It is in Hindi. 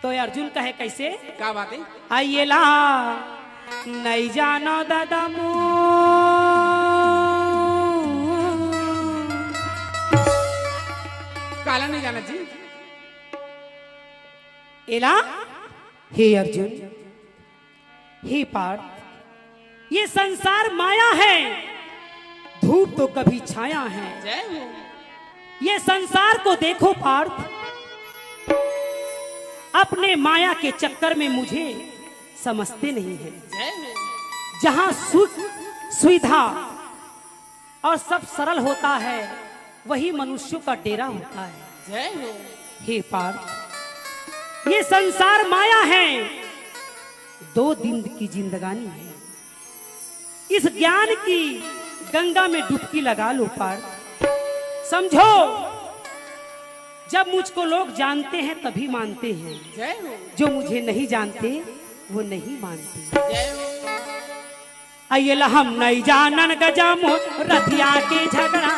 तो अर्जुन कहे कैसे? क्या बात है? आइए ला नहीं जानो दादा काला नहीं जाना जी। एला हे अर्जुन, हे पार्थ, ये संसार माया है, धूप तो कभी छाया है। जय हो। ये संसार को देखो पार्थ, अपने माया के चक्कर में मुझे समझते नहीं है। जय हो। जहां सुख सुविधा और सब सरल होता है, वही मनुष्यों का डेरा होता है। जय हो। हे पार्थ, ये संसार माया है, 2 दिन की जिंदगानी है। इस ज्ञान की गंगा में डुबकी लगा लो पार्थ। समझो, जब मुझको लोग जानते हैं तभी मानते हैं, जय हो। जो मुझे नहीं जानते वो नहीं मानते। जय हो। आइए हम नहीं जानन गजामो रथिया के झगड़ा